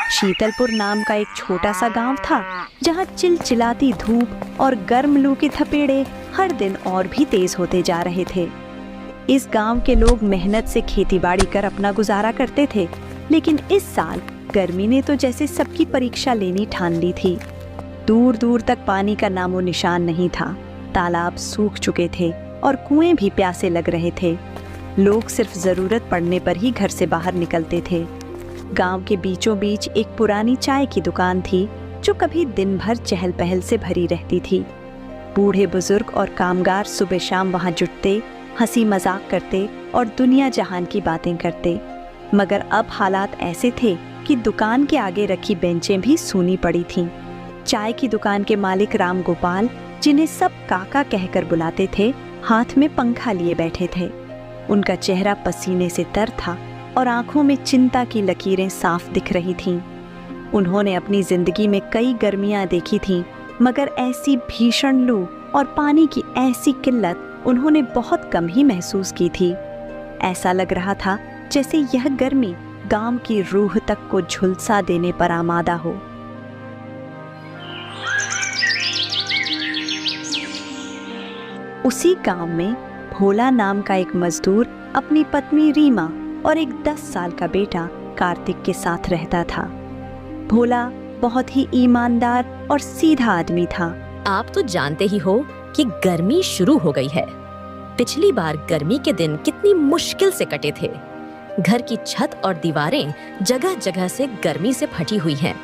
शीतलपुर नाम का एक छोटा सा गांव था, जहां चिलचिलाती धूप और गर्म लू की थपेड़े हर दिन और भी तेज होते जा रहे थे। इस गांव के लोग मेहनत से खेतीबाड़ी कर अपना गुजारा करते थे, लेकिन इस साल गर्मी ने तो जैसे सबकी परीक्षा लेनी ठान ली थी। दूर दूर तक पानी का नामो निशान नहीं था। तालाब सूख चुके थे और कुएं भी प्यासे लग रहे थे। लोग सिर्फ जरूरत पड़ने पर ही घर से बाहर निकलते थे। गांव के बीचों बीच एक पुरानी चाय की दुकान थी, जो कभी दिन भर चहल पहल से भरी रहती थी। बूढ़े बुजुर्ग और कामगार सुबह शाम वहां जुटते, हंसी मजाक करते और दुनिया जहान की बातें करते। मगर अब हालात ऐसे थे कि दुकान के आगे रखी बेंचें भी सूनी पड़ी थीं। चाय की दुकान के मालिक राम गोपाल, जिन्हें सब काका कहकर बुलाते थे, हाथ में पंखा लिए बैठे थे। उनका चेहरा पसीने से तर था और आंखों में चिंता की लकीरें साफ दिख रही थीं। उन्होंने अपनी जिंदगी में कई गर्मियां देखी थीं, मगर ऐसी भीषण लू और पानी की ऐसी किल्लत उन्होंने बहुत कम ही महसूस की थी। ऐसा लग रहा था जैसे यह गर्मी गांव की रूह तक को झुलसा देने पर आमादा हो। उसी गांव में भोला नाम का एक मजदूर अपनी पत्नी रीमा और एक 10 साल का बेटा कार्तिक के साथ रहता था। भोला बहुत ही ईमानदार और सीधा आदमी था। आप तो जानते ही हो कि गर्मी शुरू हो गई है। पिछली बार गर्मी के दिन कितनी मुश्किल से कटे थे। घर की छत और दीवारें जगह जगह से गर्मी से फटी हुई हैं।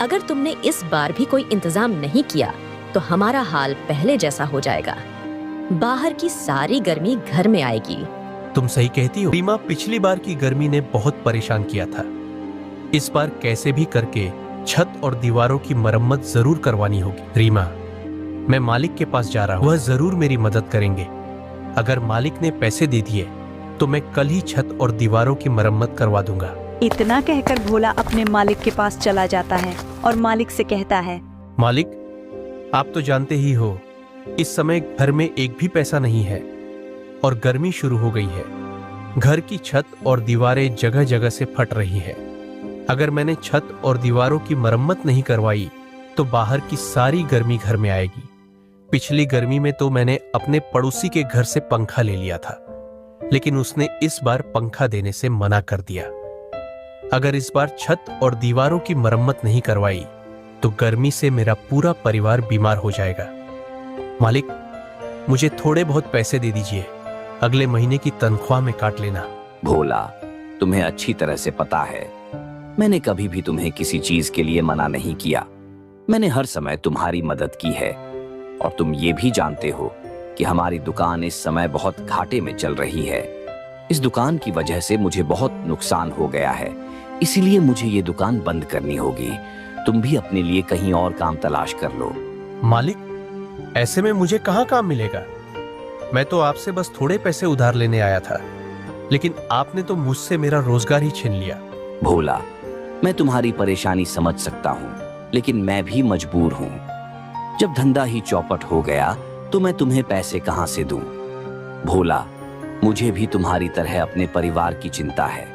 अगर तुमने इस बार भी कोई इंतजाम नहीं किया तो हमारा हाल पहले जैसा हो जाएगा। बाहर की सारी गर्मी घर में आएगी। तुम सही कहती हो रीमा, पिछली बार की गर्मी ने बहुत परेशान किया था। इस बार कैसे भी करके छत और दीवारों की मरम्मत जरूर करवानी होगी। रीमा, मैं मालिक के पास जा रहा हूँ, वह जरूर मेरी मदद करेंगे। अगर मालिक ने पैसे दे दिए तो मैं कल ही छत और दीवारों की मरम्मत करवा दूंगा। इतना कहकर भोला अपने मालिक के पास चला जाता है और मालिक से कहता है, मालिक, आप तो जानते ही हो इस समय घर में एक भी पैसा नहीं है और गर्मी शुरू हो गई है। घर की छत और दीवारें जगह जगह से फट रही है। अगर मैंने छत और दीवारों की मरम्मत नहीं करवाई तो बाहर की सारी गर्मी घर में आएगी। पिछली गर्मी में तो मैंने अपने पड़ोसी के घर से पंखा ले लिया था, लेकिन उसने इस बार पंखा देने से मना कर दिया। अगर इस बार छत और दीवारों की मरम्मत नहीं करवाई तो गर्मी से मेरा पूरा परिवार बीमार हो जाएगा। मालिक, मुझे थोड़े बहुत पैसे दे दीजिए, अगले महीने की तनख्वाह में काट लेना। भोला, तुम्हें अच्छी तरह से पता है मैंने कभी भी तुम्हें किसी चीज के लिए मना नहीं किया। मैंने हर समय तुम्हारी मदद की है और तुम ये भी जानते हो कि हमारी दुकान इस समय बहुत घाटे में चल रही है। इस दुकान की वजह से मुझे बहुत नुकसान हो गया है, इसीलिए मुझे ये दुकान बंद करनी होगी। तुम भी अपने लिए कहीं और काम तलाश कर लो। मालिक, ऐसे में मुझे कहाँ काम मिलेगा? मैं तो आपसे बस थोड़े पैसे उधार लेने आया था, लेकिन आपने तो मुझसे मेरा रोजगार ही छीन लिया। भोला, मैं तुम्हारी परेशानी समझ सकता हूँ, लेकिन मैं भी मजबूर हूँ। जब धंधा ही चौपट हो गया तो मैं तुम्हें पैसे कहाँ से दूं? भोला, मुझे भी तुम्हारी तरह अपने परिवार की चिंता है।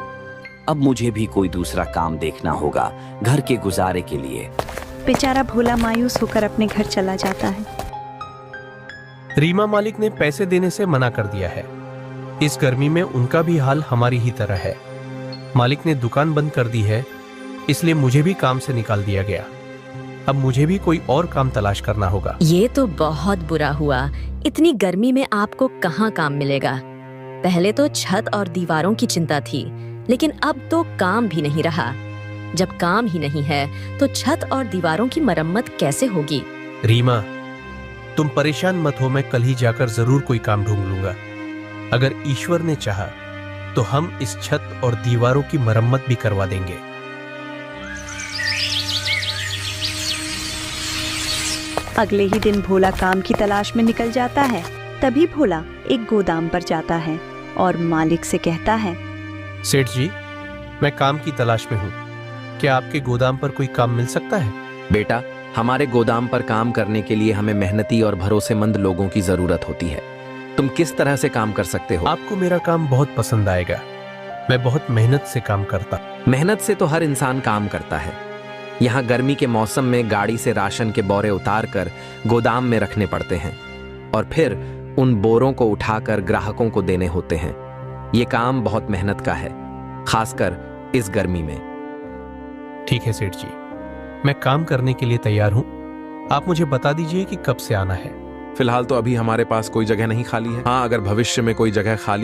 अब मुझे भी कोई दूसरा काम देखना होगा घर के गुजारे के लिए। बेचारा भोला मायूस होकर अपने घर चला जाता है। रीमा मालिक ने पैसे देने से मना कर दिया है। इस गर्मी में उनका भी हाल हमारी ही तरह है। मालिक ने दुकान बंद कर दी है, इसलिए मुझे भी काम से निकाल दिया गया। अब मुझे भी कोई और काम तलाश करना होगा। ये तो बहुत बुरा हुआ। इतनी गर्मी में आपको कहाँ काम मिलेगा? पहले तो छत और दीवारों की चिंता थी, लेकिन अब तो काम भी नहीं रहा। जब काम ही नहीं है तो छत और दीवारों की मरम्मत कैसे होगी? रीमा, तुम परेशान मत हो, मैं कल ही जाकर जरूर कोई काम ढूंढ लूंगा। अगर ईश्वर ने चाहा तो हम इस छत और दीवारों की मरम्मत भी करवा देंगे। अगले ही दिन भोला काम की तलाश में निकल जाता है। तभी भोला एक गोदाम पर जाता है और मालिक से कहता है, सेठ जी, मैं काम की तलाश में हूँ। क्या आपके गोदाम पर कोई काम मिल सकता है? बेटा, हमारे गोदाम पर काम करने के लिए हमें मेहनती और भरोसेमंद लोगों की जरूरत होती है। तुम किस तरह से काम कर सकते हो? आपको मेरा काम बहुत पसंद आएगा। मैं बहुत मेहनत से काम करता। मेहनत से तो हर इंसान काम करता है। यहाँ गर्मी के मौसम में गाड़ी से राशन के बोरे उतार कर गोदाम में रखने पड़ते हैं और फिर उन बोरों को उठाकर ग्राहकों को देने होते हैं। ये काम बहुत मेहनत का है, खासकर इस गर्मी में। ठीक है सेठ जी, मैं काम करने के लिए तैयार हूँ। आप मुझे बता दीजिए कि कब से आना है। फिलहाल तो अभी हमारे पास कोई जगह नहीं खाली है। हाँ, अगर भविष्य में कोई जगह खाली